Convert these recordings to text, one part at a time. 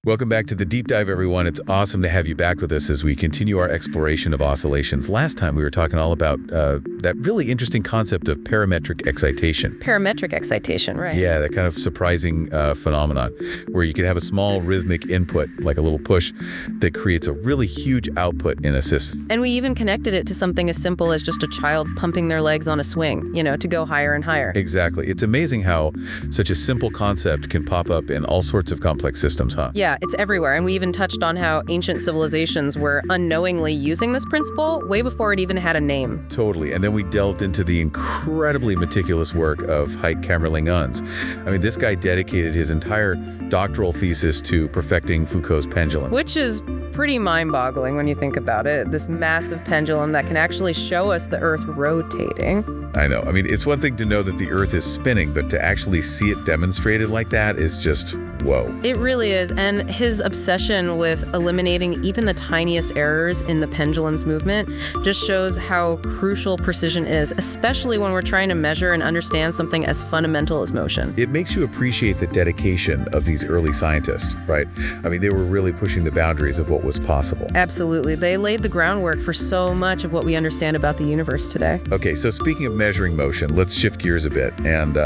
Welcome back to the Deep Dive, everyone. It's awesome to have you back with us as we continue our exploration of oscillations. Last time we were talking all about that really interesting concept of parametric excitation. Parametric excitation, right. Yeah, that kind of surprising phenomenon where you can have a small rhythmic input, like a little push, that creates a really huge output in a system. And we even connected it to something as simple as just a child pumping their legs on a swing, to go higher and higher. Exactly. It's amazing how such a simple concept can pop up in all sorts of complex systems, huh? Yeah, it's everywhere. And we even touched on how ancient civilizations were unknowingly using this principle way before it even had a name. Totally. And then we delved into the incredibly meticulous work of Hayek Kamerlingh-Onnes. I mean, this guy dedicated his entire doctoral thesis to perfecting Foucault's pendulum. Which is pretty mind-boggling when you think about it. This massive pendulum that can actually show us the Earth rotating. I know. I mean, it's one thing to know that the Earth is spinning, but to actually see it demonstrated like that is just, whoa. It really is. And his obsession with eliminating even the tiniest errors in the pendulum's movement just shows how crucial precision is, especially when we're trying to measure and understand something as fundamental as motion. It makes you appreciate the dedication of these early scientists, right? I mean, they were really pushing the boundaries of what was possible. Absolutely. They laid the groundwork for so much of what we understand about the universe today. Okay, so speaking of measuring motion, let's shift gears a bit. And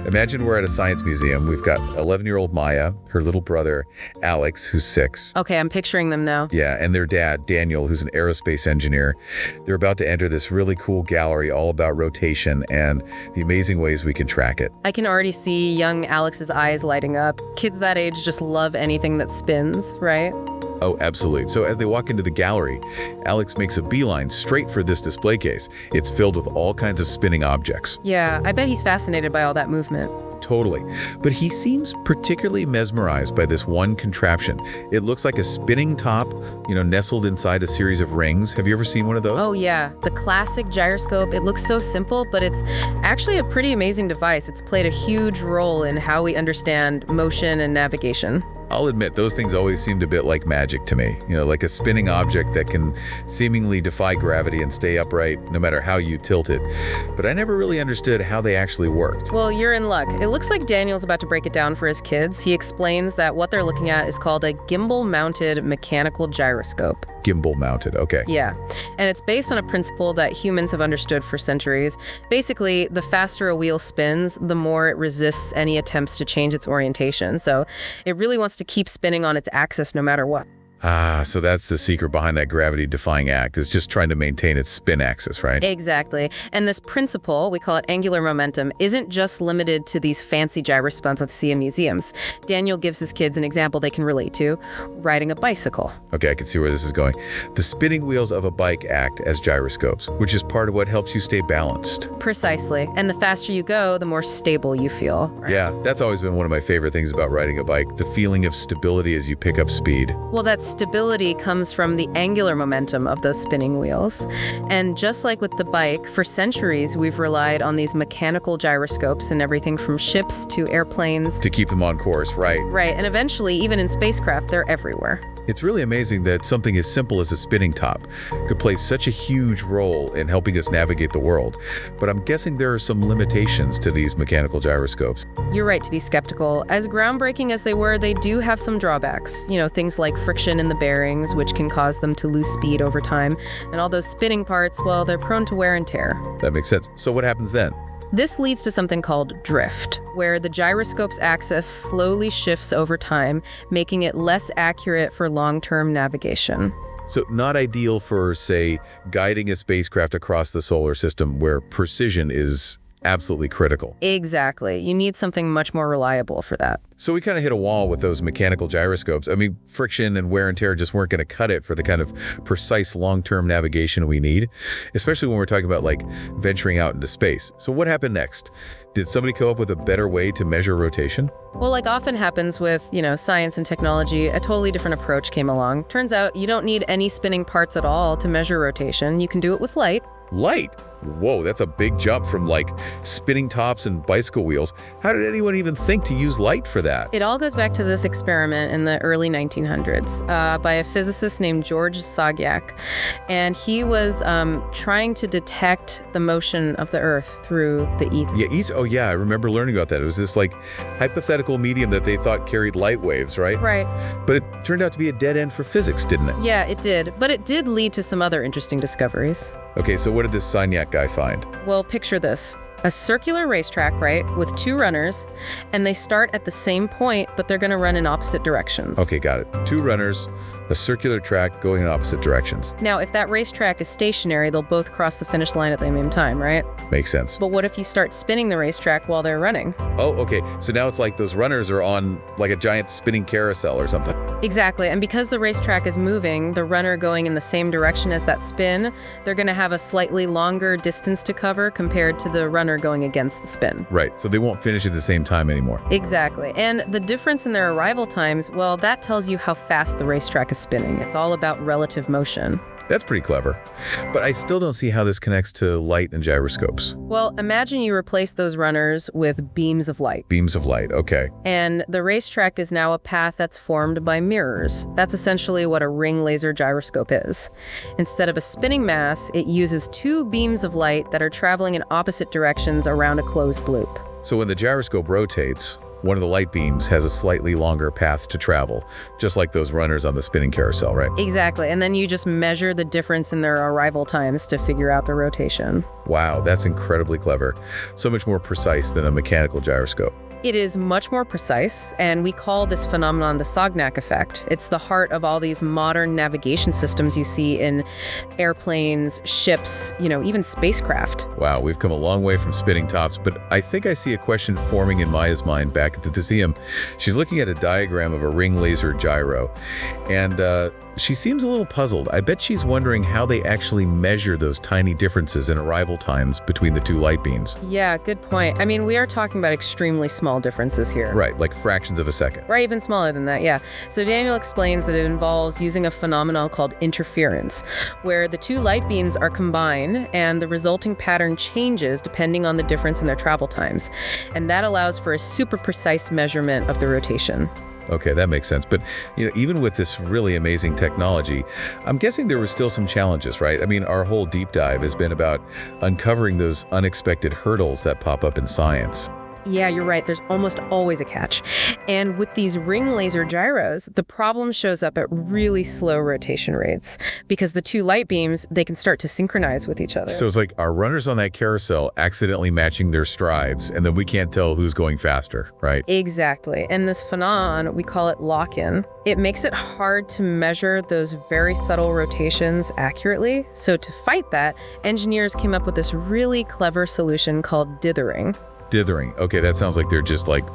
imagine we're at a science museum. We've got 11-year-old Maya, her little brother, Alex, who's 6. Okay, I'm picturing them now. Yeah, and their dad, Daniel, who's an aerospace engineer. They're about to enter this really cool gallery all about rotation and the amazing ways we can track it. I can already see young Alex's eyes lighting up. Kids that age just love anything that spins, right? Oh, absolutely. So as they walk into the gallery, Alex makes a beeline straight for this display case. It's filled with all kinds of spinning objects. Yeah, I bet he's fascinated by all that movement. Totally. But he seems particularly mesmerized by this one contraption. It looks like a spinning top, nestled inside a series of rings. Have you ever seen one of those? Oh yeah, the classic gyroscope. It looks so simple, but it's actually a pretty amazing device. It's played a huge role in how we understand motion and navigation. I'll admit, those things always seemed a bit like magic to me. Like a spinning object that can seemingly defy gravity and stay upright no matter how you tilt it. But I never really understood how they actually worked. Well, you're in luck. It looks like Daniel's about to break it down for his kids. He explains that what they're looking at is called a gimbal-mounted mechanical gyroscope. Gimbal-mounted, okay. Yeah, and it's based on a principle that humans have understood for centuries. Basically, the faster a wheel spins, the more it resists any attempts to change its orientation. So it really wants to keep spinning on its axis no matter what. Ah, so that's the secret behind that gravity-defying act, is just trying to maintain its spin axis, right? Exactly. And this principle, we call it angular momentum, isn't just limited to these fancy gyroscopes that you see in museums. Daniel gives his kids an example they can relate to, riding a bicycle. Okay, I can see where this is going. The spinning wheels of a bike act as gyroscopes, which is part of what helps you stay balanced. Precisely. And the faster you go, the more stable you feel. Right? Yeah, that's always been one of my favorite things about riding a bike, the feeling of stability as you pick up speed. Well, that stability comes from the angular momentum of those spinning wheels. And just like with the bike, for centuries we've relied on these mechanical gyroscopes in everything from ships to airplanes. To keep them on course, right? Right, and eventually, even in spacecraft, they're everywhere. It's really amazing that something as simple as a spinning top could play such a huge role in helping us navigate the world. But I'm guessing there are some limitations to these mechanical gyroscopes. You're right to be skeptical. As groundbreaking as they were, they do have some drawbacks. Things like friction in the bearings, which can cause them to lose speed over time. And all those spinning parts, well, they're prone to wear and tear. That makes sense. So what happens then? This leads to something called drift, where the gyroscope's axis slowly shifts over time, making it less accurate for long-term navigation. So not ideal for, say, guiding a spacecraft across the solar system where precision is absolutely critical. Exactly. You need something much more reliable for that. So we kind of hit a wall with those mechanical gyroscopes. I mean, friction and wear and tear just weren't going to cut it for the kind of precise long-term navigation we need, especially when we're talking about venturing out into space. So what happened next? Did somebody come up with a better way to measure rotation? Well, like often happens with, science and technology, a totally different approach came along. Turns out you don't need any spinning parts at all to measure rotation. You can do it with light. Light? Whoa, that's a big jump from like spinning tops and bicycle wheels. How did anyone even think to use light for that? It all goes back to this experiment in the early 1900s by a physicist named George Sagyak. And he was trying to detect the motion of the Earth through the ether. Yeah, oh yeah, I remember learning about that. It was this like hypothetical medium that they thought carried light waves, right? Right. But it turned out to be a dead end for physics, didn't it? Yeah, it did. But it did lead to some other interesting discoveries. Okay, so what did this Sagyak guy find? Well, picture this. A circular racetrack, right, with two runners, and they start at the same point, but they're going to run in opposite directions. Okay, got it. Two runners, a circular track going in opposite directions. Now, if that racetrack is stationary, they'll both cross the finish line at the same time, right? Makes sense. But what if you start spinning the racetrack while they're running? Oh, okay. So now it's like those runners are on like a giant spinning carousel or something. Exactly. And because the racetrack is moving, the runner going in the same direction as that spin, they're going to have a slightly longer distance to cover compared to the runner going against the spin. Right. So they won't finish at the same time anymore. Exactly. And the difference in their arrival times, well, that tells you how fast the racetrack is spinning. It's all about relative motion. That's pretty clever. But I still don't see how this connects to light and gyroscopes. Well, imagine you replace those runners with beams of light. Beams of light, okay. And the racetrack is now a path that's formed by mirrors. That's essentially what a ring laser gyroscope is. Instead of a spinning mass, it uses two beams of light that are traveling in opposite directions around a closed loop. So when the gyroscope rotates, one of the light beams has a slightly longer path to travel, just like those runners on the spinning carousel, right? Exactly. And then you just measure the difference in their arrival times to figure out the rotation. Wow, that's incredibly clever. So much more precise than a mechanical gyroscope. It is much more precise, and we call this phenomenon the Sagnac effect. It's the heart of all these modern navigation systems you see in airplanes, ships, even spacecraft. Wow, we've come a long way from spinning tops, but I think I see a question forming in Maya's mind back at the museum. She's looking at a diagram of a ring laser gyro, and she seems a little puzzled. I bet she's wondering how they actually measure those tiny differences in arrival times between the two light beams. Yeah, good point. I mean, we are talking about extremely small differences here. Right, like fractions of a second. Right, even smaller than that, yeah. So Daniel explains that it involves using a phenomenon called interference, where the two light beams are combined and the resulting pattern changes depending on the difference in their travel times. And that allows for a super precise measurement of the rotation. Okay, that makes sense. But, even with this really amazing technology, I'm guessing there were still some challenges, right? I mean, our whole deep dive has been about uncovering those unexpected hurdles that pop up in science. Yeah, you're right. There's almost always a catch. And with these ring laser gyros, the problem shows up at really slow rotation rates because the two light beams, they can start to synchronize with each other. So it's like our runners on that carousel accidentally matching their strides, and then we can't tell who's going faster, right? Exactly. And this phenomenon, we call it lock-in. It makes it hard to measure those very subtle rotations accurately. So to fight that, engineers came up with this really clever solution called dithering. Dithering. Okay, that sounds like they're just like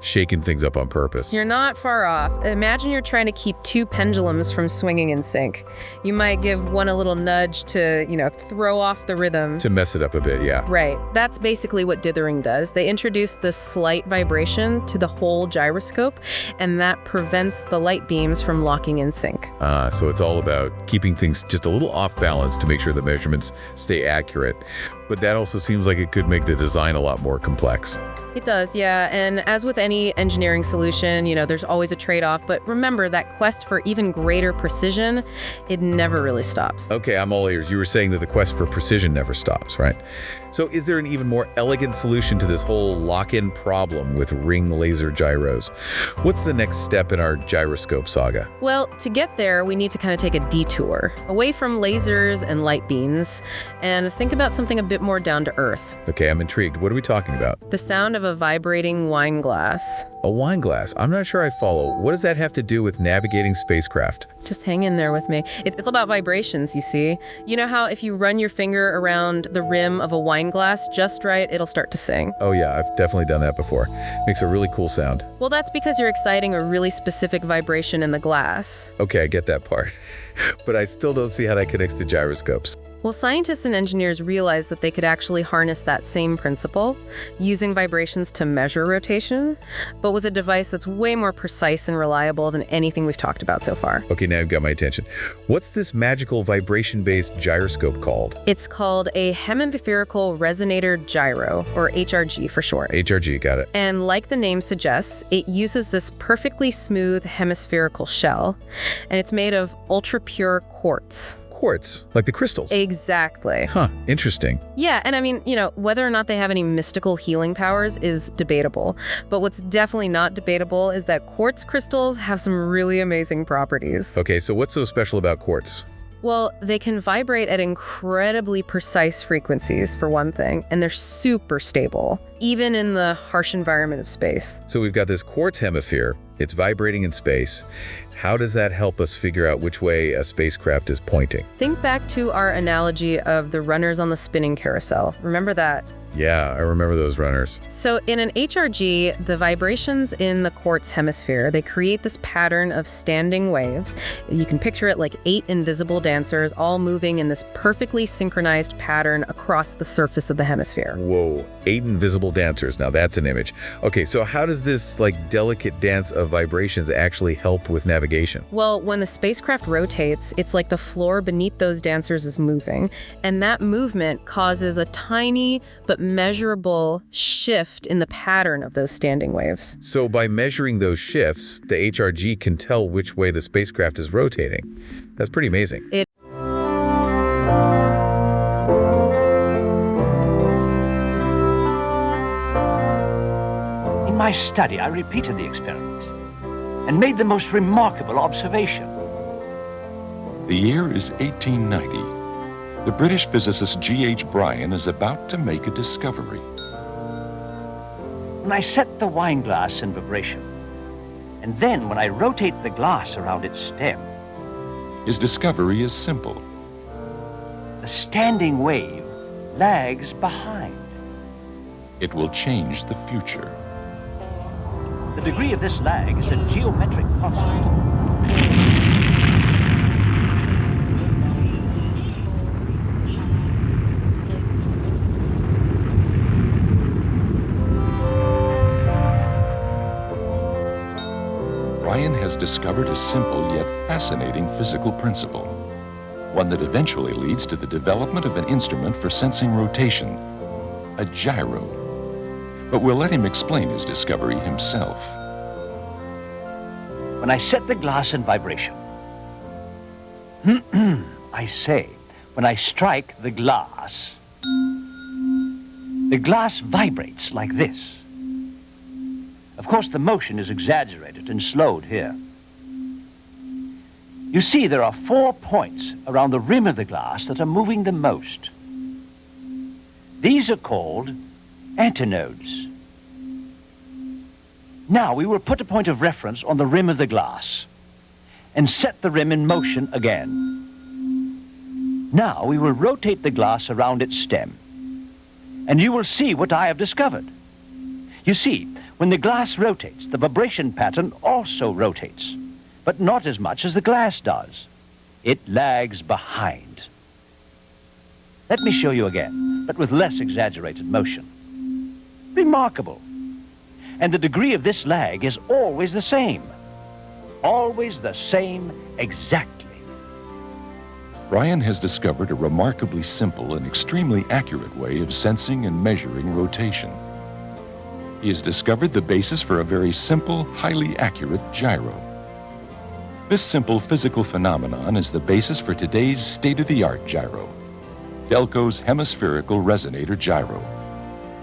shaking things up on purpose. You're not far off. Imagine you're trying to keep two pendulums from swinging in sync. You might give one a little nudge to, throw off the rhythm. To mess it up a bit, yeah. Right. That's basically what dithering does. They introduce this slight vibration to the whole gyroscope, and that prevents the light beams from locking in sync. So it's all about keeping things just a little off balance to make sure the measurements stay accurate. But that also seems like it could make the design a lot more complex. It does, yeah. And as with any engineering solution, there's always a trade-off. But remember, that quest for even greater precision, it never really stops. Okay, I'm all ears. You were saying that the quest for precision never stops, right? So is there an even more elegant solution to this whole lock-in problem with ring laser gyros? What's the next step in our gyroscope saga? Well, to get there, we need to kind of take a detour away from lasers and light beams and think about something a bit more down to earth. Okay, I'm intrigued. What are we talking about? The sound of a vibrating wine glass. A wine glass? I'm not sure I follow. What does that have to do with navigating spacecraft? Just hang in there with me. It's all about vibrations, you see. You know how if you run your finger around the rim of a wine glass just right, it'll start to sing? Oh yeah, I've definitely done that before. Makes a really cool sound. Well, that's because you're exciting a really specific vibration in the glass. Okay, I get that part. But I still don't see how that connects to gyroscopes. Well, scientists and engineers realized that they could actually harness that same principle using vibrations to measure rotation. But with a device that's way more precise and reliable than anything we've talked about so far. Okay, now you've got my attention. What's this magical vibration-based gyroscope called? It's called a hemispherical resonator gyro, or HRG for short. HRG, got it. And like the name suggests, it uses this perfectly smooth hemispherical shell, and it's made of ultra-pure quartz. Quartz, like the crystals. Exactly. Huh, interesting. Yeah, and I mean, whether or not they have any mystical healing powers is debatable. But what's definitely not debatable is that quartz crystals have some really amazing properties. Okay, so what's so special about quartz? Well, they can vibrate at incredibly precise frequencies, for one thing, and they're super stable, even in the harsh environment of space. So we've got this quartz hemisphere. It's vibrating in space. How does that help us figure out which way a spacecraft is pointing? Think back to our analogy of the runners on the spinning carousel. Remember that? Yeah, I remember those runners. So in an HRG, the vibrations in the quartz hemisphere, they create this pattern of standing waves. You can picture it like 8 invisible dancers all moving in this perfectly synchronized pattern across the surface of the hemisphere. Whoa, 8 invisible dancers. Now that's an image. Okay, so how does this delicate dance of vibrations actually help with navigation? Well, when the spacecraft rotates, it's like the floor beneath those dancers is moving, and that movement causes a tiny but measurable shift in the pattern of those standing waves. So by measuring those shifts, the HRG can tell which way the spacecraft is rotating. That's pretty amazing. In my study, I repeated the experiment and made the most remarkable observation. The year is 1890. The British physicist G.H. Bryan is about to make a discovery. When I set the wine glass in vibration, and then when I rotate the glass around its stem, His discovery is simple. the standing wave lags behind. It will change the future. The degree of this lag is a geometric constant. Bryan has discovered a simple yet fascinating physical principle, one that eventually leads to the development of an instrument for sensing rotation, a gyro. But we'll let him explain his discovery himself. When I set the glass in vibration, I say, when I strike the glass vibrates like this. Of course, the motion is exaggerated and slowed here. You see, there are 4 points around the rim of the glass that are moving the most. These are called antinodes. Now, we will put a point of reference on the rim of the glass and set the rim in motion again. Now, we will rotate the glass around its stem, and you will see what I have discovered. You see, when the glass rotates, the vibration pattern also rotates, but not as much as the glass does. It lags behind. Let me show you again, but with less exaggerated motion. Remarkable. And the degree of this lag is always the same. Always the same exactly. Bryan has discovered a remarkably simple and extremely accurate way of sensing and measuring rotation. He has discovered the basis for a very simple, highly accurate gyro. This simple physical phenomenon is the basis for today's state-of-the-art gyro, Delco's hemispherical resonator gyro,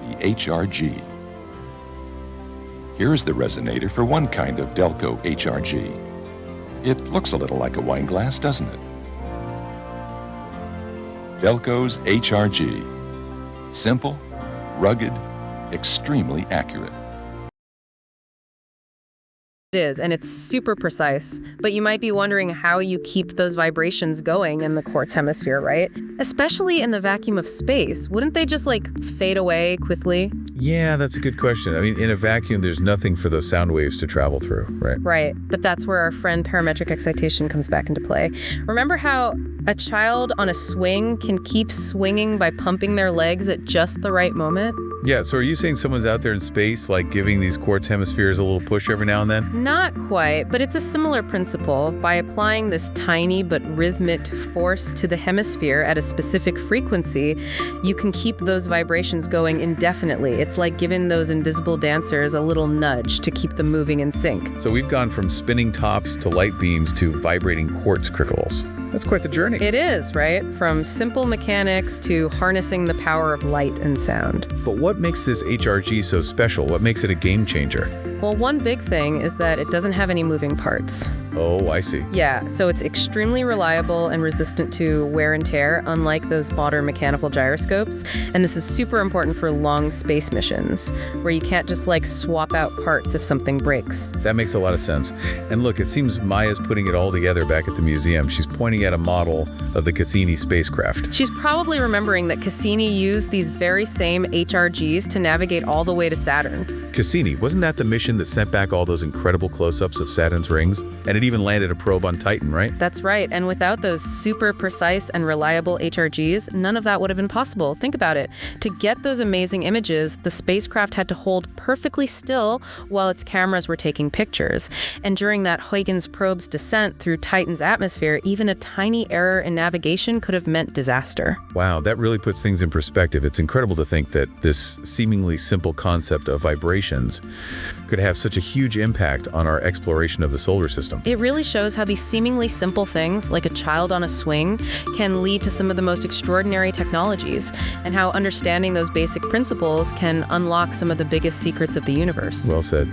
the HRG. Here is the resonator for one kind of Delco HRG. It looks a little like a wine glass, doesn't it? Delco's HRG. Simple, rugged, extremely accurate. It is, and it's super precise. But you might be wondering how you keep those vibrations going in the quartz hemisphere, right? Especially in the vacuum of space. Wouldn't they just fade away quickly? Yeah, that's a good question. I mean, in a vacuum, there's nothing for those sound waves to travel through, right? Right, but that's where our friend parametric excitation comes back into play. Remember how a child on a swing can keep swinging by pumping their legs at just the right moment? Yeah, so are you saying someone's out there in space, like giving these quartz hemispheres a little push every now and then? Not quite, but it's a similar principle. By applying this tiny but rhythmic force to the hemisphere at a specific frequency, you can keep those vibrations going indefinitely. It's like giving those invisible dancers a little nudge to keep them moving in sync. So we've gone from spinning tops to light beams to vibrating quartz crystals. That's quite the journey. It is, right? From simple mechanics to harnessing the power of light and sound. But what makes this HRG so special? What makes it a game changer? Well, one big thing is that it doesn't have any moving parts. Oh, I see. Yeah, so it's extremely reliable and resistant to wear and tear, unlike those modern mechanical gyroscopes. And this is super important for long space missions, where you can't just like swap out parts if something breaks. That makes a lot of sense. And look, it seems Maya's putting it all together back at the museum. She's pointing at a model of the Cassini spacecraft. She's probably remembering that Cassini used these very same HRGs to navigate all the way to Saturn. Cassini, wasn't that the mission that sent back all those incredible close-ups of Saturn's rings? And it even landed a probe on Titan, right? That's right, and without those super precise and reliable HRGs, none of that would have been possible. Think about it. To get those amazing images, the spacecraft had to hold perfectly still while its cameras were taking pictures. And during that Huygens probe's descent through Titan's atmosphere, even a tiny error in navigation could have meant disaster. Wow, that really puts things in perspective. It's incredible to think that this seemingly simple concept of vibrations could have such a huge impact on our exploration of the solar system. It really shows how these seemingly simple things, like a child on a swing, can lead to some of the most extraordinary technologies, and how understanding those basic principles can unlock some of the biggest secrets of the universe. Well said.